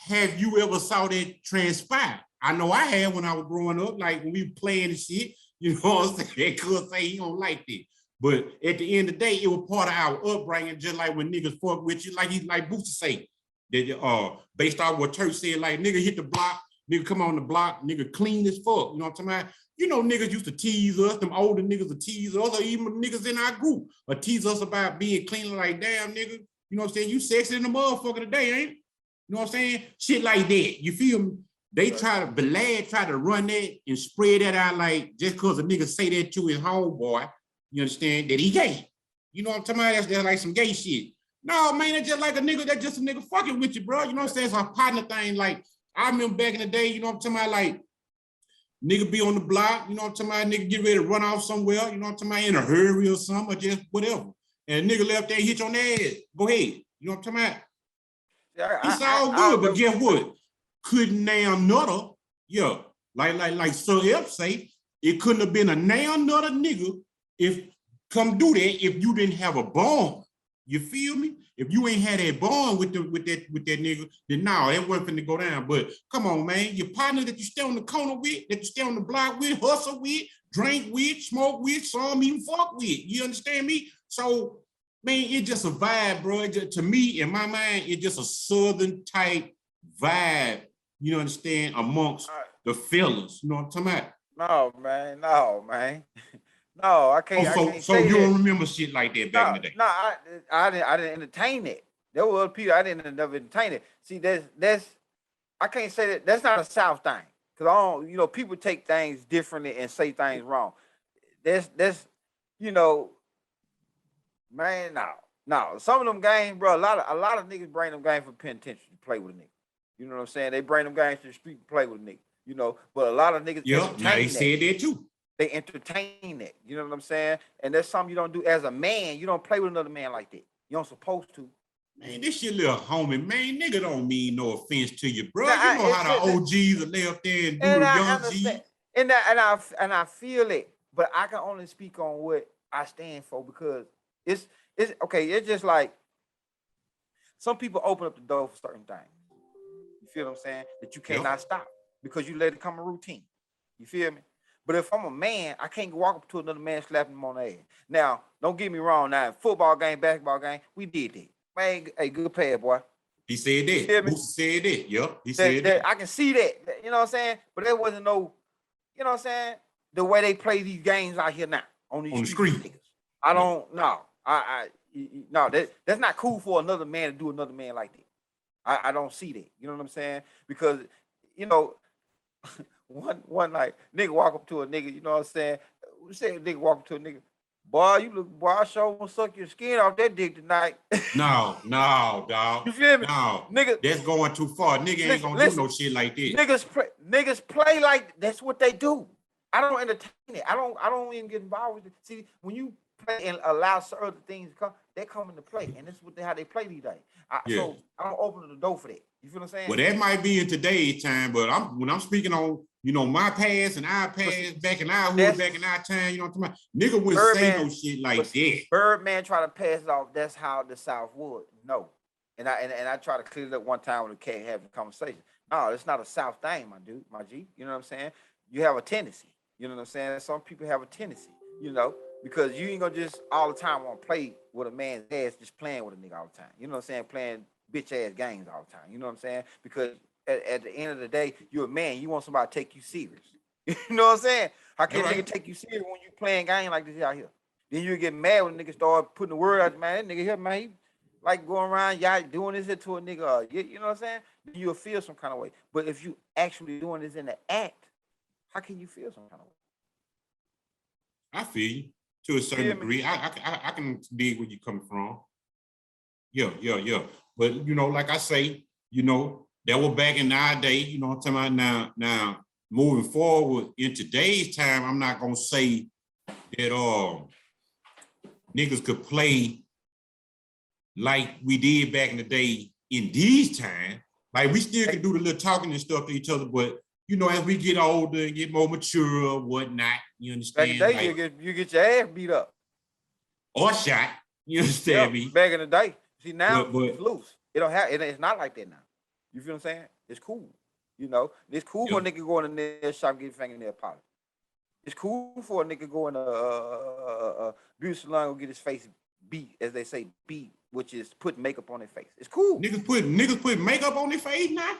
have you ever saw that transpire? I know I had when I was growing up, like when we were playing and shit, you know what I'm saying? Could say he don't like that. But at the end of the day, it was part of our upbringing, just like when niggas fuck with you, like Boosie say, that based on what Turk said, like nigga hit the block, nigga come on the block, nigga clean as fuck. You know what I'm talking about? You know, niggas used to tease us, them older niggas would tease us, or even niggas in our group, or tease us about being clean, like, damn, nigga, you know what I'm saying? You sexy in the motherfucker today, ain't it? You know what I'm saying? Shit like that. You feel me? They try to run that and spread that out like just because a nigga say that to his homeboy, you understand, that he gay. You know what I'm talking about? That's like some gay shit. No, man, that's just like a nigga, that's just a nigga fucking with you, bro. You know what I'm saying? It's a partner thing. Like, I remember back in the day, you know what I'm talking about? Like, nigga be on the block, you know what I'm talking about? Nigga get ready to run off somewhere, you know what I'm talking about? In a hurry or something, or just whatever. And nigga left there, hit you on the ass. Go ahead. You know what I'm talking about? It's all good, but guess what? Couldn't now nutter, yeah, like Str8 say, it couldn't have been a now nutter nigga if come do that if you didn't have a bond. You feel me? If you ain't had a bond with that nigga, then no, it wasn't finna go down. But come on, man, your partner that you stay on the corner with, that you stay on the block with, hustle with, drink with, smoke with, some even fuck with. You understand me? So, man, it's just a vibe, bro. To me, in my mind, it's just a southern type vibe. You understand, amongst the fellas. You know what I'm talking about? No, man. No, I can't. So you don't remember shit like that back in the day? No, I didn't entertain it. There were other people I didn't never entertain it. See, that's I can't say that. That's not a South thing, because I don't. You know, people take things differently and say things wrong. That's you know, man. No. Some of them games, bro. A lot of niggas bring them games for penitentiary to play with a nigga. You know what I'm saying? They bring them guys to the street to play with a nigga, you know, but a lot of niggas now they said that too. They entertain it, you know what I'm saying? And that's something you don't do as a man. You don't play with another man like that. You don't supposed to. Man, this your little homie, man. Nigga don't mean no offense to you, bro. Now, you know how the OGs are lay up there and do the young G's. And I feel it, but I can only speak on what I stand for, because it's okay. It's just like some people open up the door for certain things. You feel what I'm saying? That you cannot stop because you let it come a routine. You feel me? But if I'm a man, I can't walk up to another man slapping him on the ass. Now, don't get me wrong. Now, football game, basketball game, we did that. Man, hey, good pass, boy. He said that. Boosie said that. Yep, he said that. I can see that. You know what I'm saying? But there wasn't no, you know what I'm saying? The way they play these games out here now on the street niggas. I don't know. No, that's not cool for another man to do another man like that. I don't see that. You know what I'm saying? Because, you know, one night, nigga walk up to a nigga, you know what I'm saying? Say a nigga walk up to a nigga, boy, you look, boy, I sure gonna suck your skin off that dick tonight. No, dog. You feel me? No, nigga, that's going too far. Nigga ain't gonna do no shit like that. Niggas play like that's what they do. I don't entertain it. I don't even get involved with it. See, when you play and allow certain things to come, they come into play, and this is how they play these days. So I don't open the door for that. You feel what I'm saying? Well, that might be in today's time, but when I'm speaking on, you know, my past and our past, back in our hood, back in our time, you know what I'm talking about? Nigga wouldn't say no shit like that. Birdman try to pass it off. That's how the South would. No, and I try to clear it up one time when the cat having a conversation. No, it's not a South thing, my dude, my G. You know what I'm saying? You have a tendency. You know what I'm saying? Some people have a tendency. You know. Because you ain't gonna just all the time want to play with a man's ass, just playing with a nigga all the time. You know what I'm saying? Playing bitch ass games all the time. You know what I'm saying? Because at the end of the day, you're a man. You want somebody to take you serious. You know what I'm saying? How can a nigga take you serious when you playing games like this out here? Then you get mad when niggas start putting the word out, man. That nigga here, man, he like going around, y'all doing this to a nigga. You know what I'm saying? Then you'll feel some kind of way. But if you actually doing this in the act, how can you feel some kind of way? I feel you to a certain degree. I can dig where you're coming from. Yeah. But like I say, that was back in our day. You know what I'm talking about now. Moving forward in today's time, I'm not gonna say that niggas could play like we did back in the day in these times. Like we still can do the little talking and stuff to each other, but as we get older and get more mature or whatnot, you understand? Back in the day, you get your ass beat up. Or shot. You understand me? Back in the day. See, now but it's loose. It don't have it's not like that now. You feel what I'm saying? It's cool. It's cool for a nigga go in the nail shop and get fingernail polish. It's cool for a nigga go in a beauty salon and get his face beat, as they say, beat, which is put makeup on their face. It's cool. Niggas put makeup on their face now?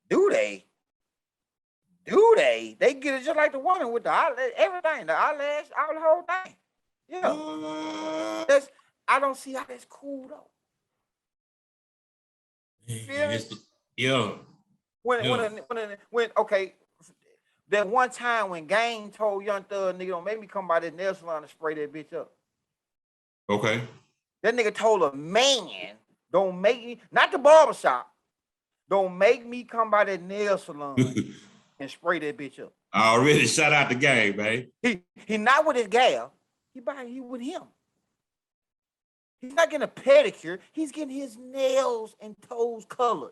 Do they? They get it just like the woman with the eyelash, everything, the eyelash, all the whole thing. Yeah. I don't see how that's cool though. Yeah. When okay, that one time when Gang told Young Thug, nigga, don't make me come by this nail salon and spray that bitch up. Okay. That nigga told a man, don't make me, not the barbershop, don't make me come by that nail salon and spray that bitch up. Already shout out the Gang, man. He not with his gal, he with him. He's not getting a pedicure, he's getting his nails and toes colored.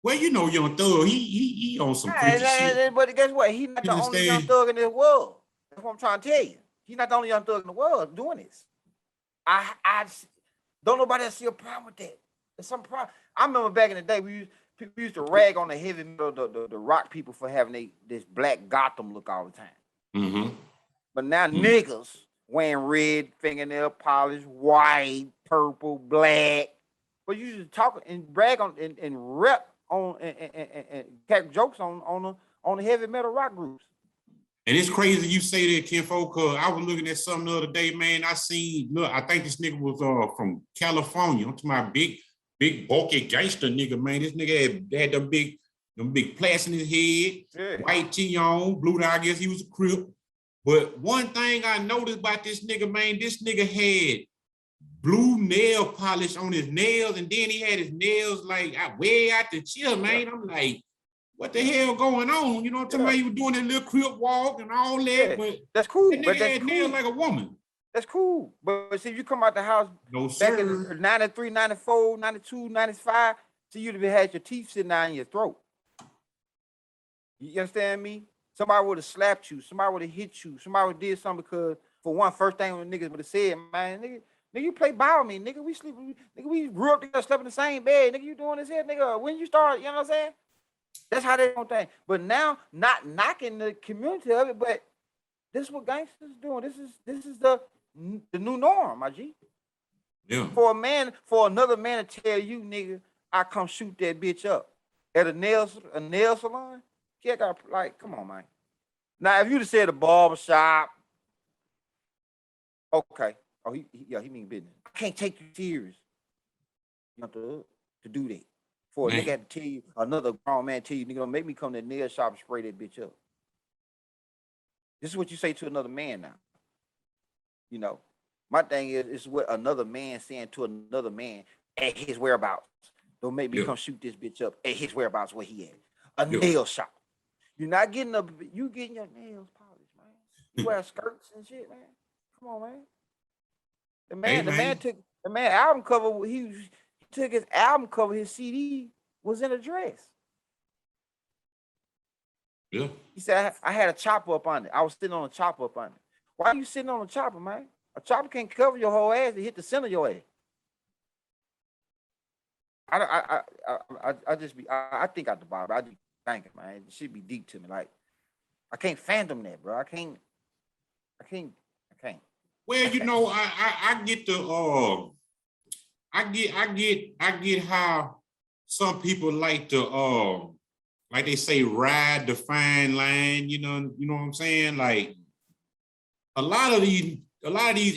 Well, Young Thug, he on some freaky shit. But guess what? He's not the only Young Thug in this world. That's what I'm trying to tell you. He's not the only Young Thug in the world doing this. I don't nobody see a problem with that. There's some problem. I remember back in the day, we used to rag on the heavy metal, the rock people for having this black Gotham look all the time. Mm-hmm. But now niggas wearing red fingernail polish, white, purple, black. But you used to talk and brag on and rep on and catch jokes on the heavy metal rock groups. And it's crazy you say that, Kinfolk, because I was looking at something the other day, man. I think this nigga was from California. I'm talking about big bulky gangster nigga, man. This nigga had them big plaits in his head, white tee on, blue dye, I guess he was a Crip. But one thing I noticed about this nigga, man, this nigga had blue nail polish on his nails, and then he had his nails like way out the chill, man. I'm like, what the hell going on? You know what I'm talking about? He was doing that little Crip walk and all that, but that's cool. That nigga had nails like a woman. That's cool. But see, if you come out the house back in 93, 94, 92, 95, so you'd have had your teeth sitting down in your throat. You understand me? Somebody would have slapped you. Somebody would have hit you. Somebody would have did something because, for one, first thing when niggas would have said, man, nigga, you play ball with me, nigga. We sleep, nigga, we grew up together, slept in the same bed. Nigga, you doing this here, nigga. When you start, you know what I'm saying? That's how they don't think. But now, not knocking the community of it, but this is what gangsters doing. This is the new norm, my G. Yeah. For another man to tell you, nigga, I come shoot that bitch up at a nail salon. Yeah, come on, man. Now, if you'd have said a barbershop, okay. Oh, he mean business. I can't take you serious. You have to do that. For a nigga had to tell you, another grown man tell you, nigga, don't make me come to the nail shop and spray that bitch up. This is what you say to another man now. My thing is what another man saying to another man at his whereabouts. Don't make me come shoot this bitch up at his whereabouts where he at. A nail shop. You're not getting you getting your nails polished, man. You wear skirts and shit, man. Come on, man. The man album cover, he took his album cover, his CD was in a dress. Yeah. He said, I had a chopper up on it. I was sitting on a chopper up on it. Why are you sitting on a chopper, man? A chopper can't cover your whole ass. It hit the center of your ass. I think out the bottom. I just thinking, man. It should be deep to me. Like, I can't fathom that, bro. I can't. Well, I get the I get how some people like to like they say, ride the fine line, you know what I'm saying? Like a lot of these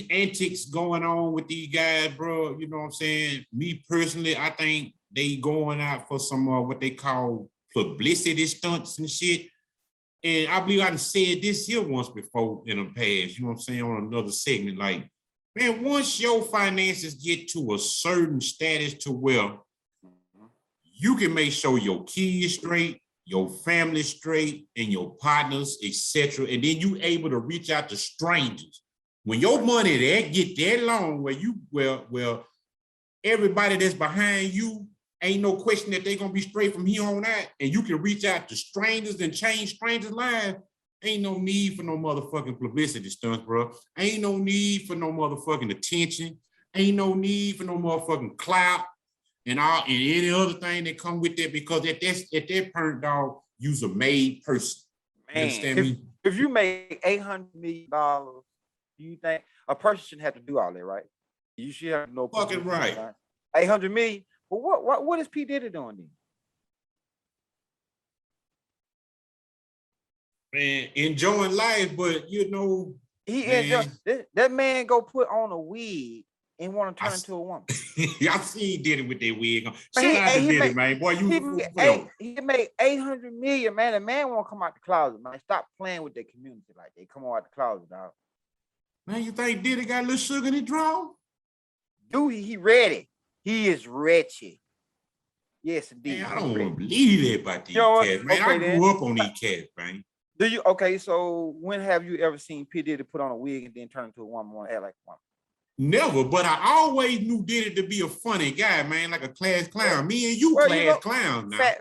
antics going on with these guys, bro, you know what I'm saying? Me personally, I think they going out for some what they call publicity stunts and shit. And I believe I done said this here once before in the past, you know what I'm saying, on another segment. Like, man, once your finances get to a certain status to where you can make sure your kids straight, your family straight, and your partners, etc. And then you able to reach out to strangers. When your money get that long where you everybody that's behind you ain't no question that they're gonna be straight from here on out, and you can reach out to strangers and change strangers' lives. Ain't no need for no motherfucking publicity stunts, bro. Ain't no need for no motherfucking attention. Ain't no need for no motherfucking clout and any other thing that come with that, because at that point, dog, you's a made person. Man, you understand me? If you make $800 million, you think a person shouldn't have to do all that, right? You should have no fucking right. 800 million. But what is P. Diddy doing then? Man, enjoying life, but you know, that man go put on a wig and want to turn into a woman. I seen Diddy with that wig on. Shout out to Diddy, man. Boy, he made 800 million, man. The man won't come out the closet, man. Stop playing with the community like they come out the closet, dog. Man, you think Diddy got a little sugar in his draw? Dude, he ready. He is wretched. Yes, indeed. Man, I don't want to believe that about these cats, man. Okay, I grew up on these cats, man. Do you? Okay, so when have you ever seen P. Diddy put on a wig and then turn into a woman, want to act like a woman? Never, but I always knew Diddy to be a funny guy, man, like a class clown. Me and you class clown now.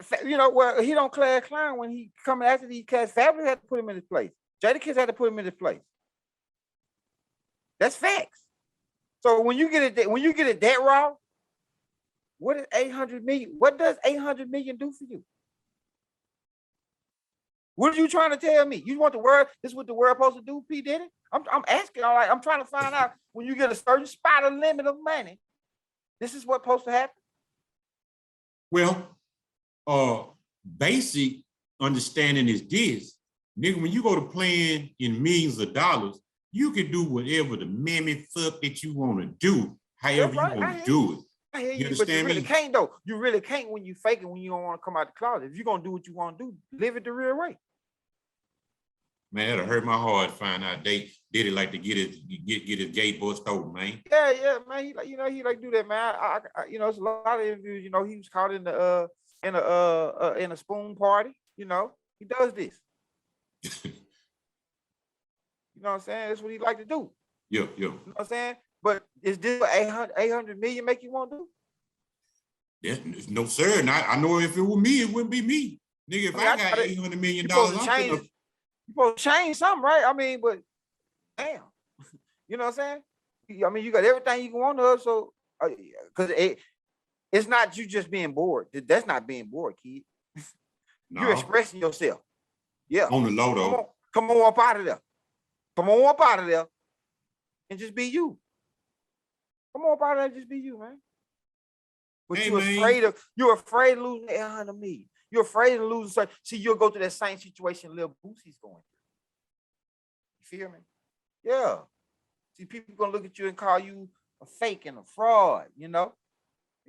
He don't class clown when he coming after these cats. Fabulous had to put him in his place. Jadakiss had to put him in his place. That's facts. So when you get it that raw, what is 800 million? What does 800 million do for you? What are you trying to tell me? You want the world? This is what the world supposed to do, P. Diddy? I'm asking. All right, I'm trying to find out when you get a certain spot of limit of money. This is what's supposed to happen. Well, basic understanding is this, nigga. When you go to playing in millions of dollars, you can do whatever the mammy fuck that you want to do, however you want to do it. I hear you, but you really can't though. You really can't when you faking, when you don't want to come out the closet. If you're gonna do what you want to do, live it the real way. Man, that'll hurt my heart to find out Diddy like to get his gay boy stolen, man. Yeah, man. He like do that, man. I it's a lot of interviews. He was caught in a spoon party. He does this. You know what I'm saying? That's what he like to do. Yeah. You know what I'm saying? But is this what 800 million make you want to do? Yeah, no, sir. I know if it were me, it wouldn't be me. Nigga, if I got $800 million, I'm supposed to change something, right? I mean, but damn. You know what I'm saying? I mean, you got everything you can want to, so because it's not you just being bored. That's not being bored, kid. No. You're expressing yourself. Yeah. On the low, though. Come on up out of there. Come on up out of there and just be you. Come on up out of there and just be you, man. But hey, you're afraid of losing 800 million. You're afraid of losing. See, you'll go through that same situation Lil Boosie's going through. You feel me? Yeah. See, people gonna look at you and call you a fake and a fraud,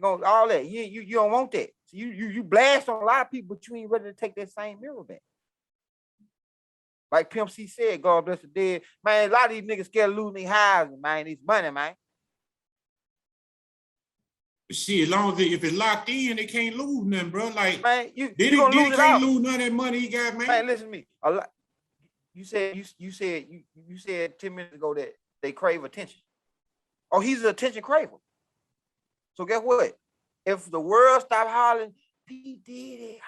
all that. You don't want that. So you blast on a lot of people, but you ain't ready to take that same mirror back. Like Pimp C said, God bless the dead. Man, a lot of these niggas scared of losing their houses, man. These money, man. Shit, as long as if it's locked in, they can't lose nothing, bro. Like, man, you can't lose none of that money he got, man. Man, listen to me. A lot. You said 10 minutes ago that they crave attention. Oh, he's an attention craver. So guess what? If the world stop hollering, P. Diddy,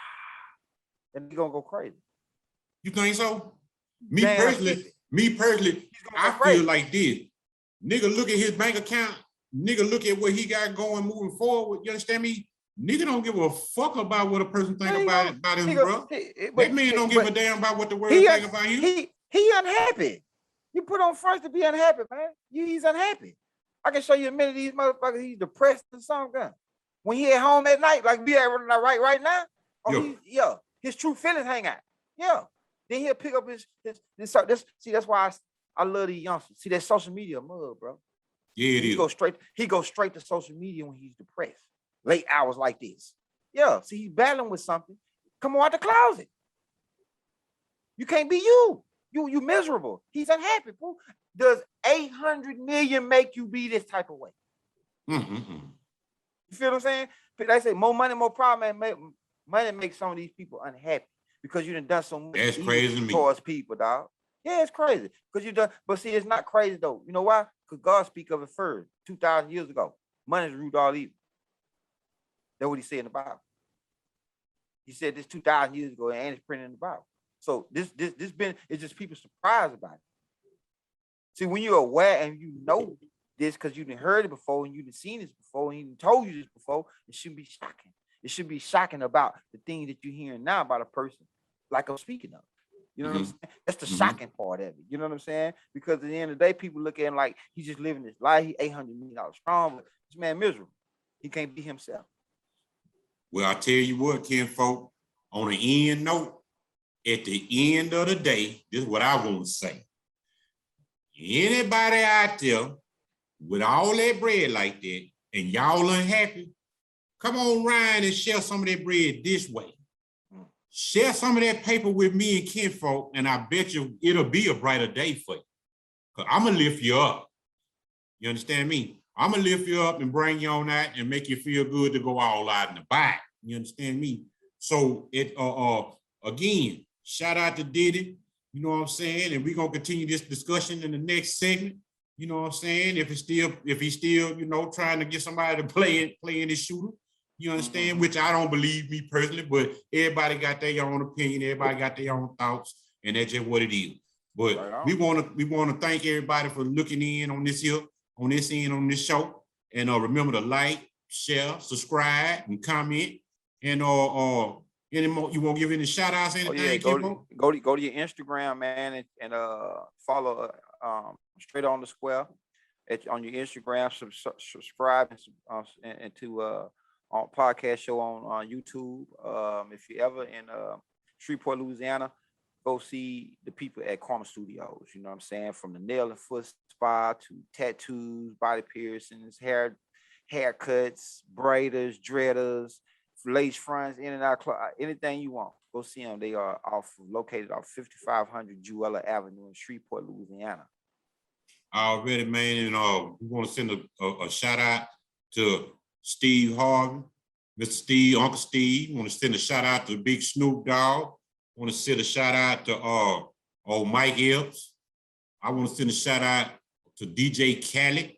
then they gonna go crazy. You think so? Me personally, I feel like this. Nigga, look at his bank account. Nigga, look at what he got going moving forward. You understand me? Nigga don't give a fuck about what a person think about him, bro. That man don't give a damn about what the world think about him. He unhappy. You put on first to be unhappy, man. He's unhappy. I can show you a minute of these motherfuckers. He's depressed or something. When he at home at night, like we at right now. Oh, his true feelings hang out. Yeah. Then he'll pick up his see, that's why I love these youngsters. See, that social media mud, bro. Yeah, it is. He goes straight to social media when he's depressed. Late hours like this. Yeah. See, he's battling with something. Come on out the closet. You can't be you. You miserable. He's unhappy, fool. Does 800 million make you be this type of way? Mm-hmm. You feel what I'm saying? They say more money, more problem, and money makes some of these people unhappy because you done so much That's crazy to me. towards people, dog. Yeah, it's crazy. Because you done, but see, it's not crazy though. You know why? Because God speak of it first, 2,000 years ago. Money's the root of all evil. That's what he said in the Bible. He said this 2,000 years ago, and it's printed in the Bible. So this it's just people surprised about it. See, when you're aware and you know this because you done heard it before and you done seen this before and he done told you this before, it shouldn't be shocking. It should be shocking about the thing that you're hearing now about a person like I'm speaking of. You know what I'm saying? That's the shocking part of it. You know what I'm saying? Because at the end of the day, people look at him like he's just living his life. He $800 million strong, but this man miserable. He can't be himself. Well, I tell you what, kinfolk, on the end note, at the end of the day, this is what I want to say. Anybody out there with all that bread like that and y'all unhappy, come on, Ryan, and share some of that bread this way. Share some of that paper with me and kinfolk, and I bet you it'll be a brighter day for you. Because I'm going to lift you up. You understand me? I'm going to lift you up and bring you on out and make you feel good to go all out in the back. You understand me? So, again, shout out to Diddy. You know what I'm saying? And we're going to continue this discussion in the next segment. You know what I'm saying? If he's still, you know, trying to get somebody to play in this shooter. You understand? Which I don't believe, me personally, but everybody got their own opinion. Everybody got their own thoughts, and that's just what it is. But right, we want to thank everybody for looking in on this here, on this show. And remember to like, share, subscribe, and comment. And any more, you won't give any shout outs, anything? Go to your Instagram, man, and follow Straight on the Square on your Instagram. Subscribe and to on podcast show on YouTube. If you ever in Shreveport, Louisiana, go see the people at Corner Studios. You know what I'm saying? From the nail and foot spa to tattoos, body piercings, haircuts, braiders, dreaders, lace fronts, in and out, anything you want. Go see them. They are located off 5500 Jewella Avenue in Shreveport, Louisiana. Already, man, and we want to send a shout out to Steve Harvey, Mr. Steve, Uncle Steve. We want to send a shout out to Big Snoop Dogg. Want to send a shout out to old Mike Epps. I want to send a shout out to DJ Khaled.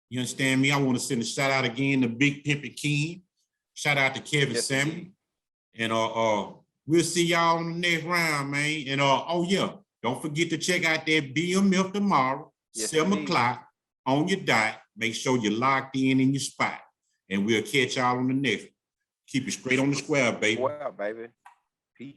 You understand me? I want to send a shout out again to Big Pimpn Ken. Shout out to Kevin Salmon. And we'll see y'all on the next round, man. And oh yeah, don't forget to check out that BMF tomorrow, 7 o'clock on your dot. Make sure you're locked in your spot. And we'll catch y'all on the next one. Keep it straight on the square, baby. Well, baby. Peace.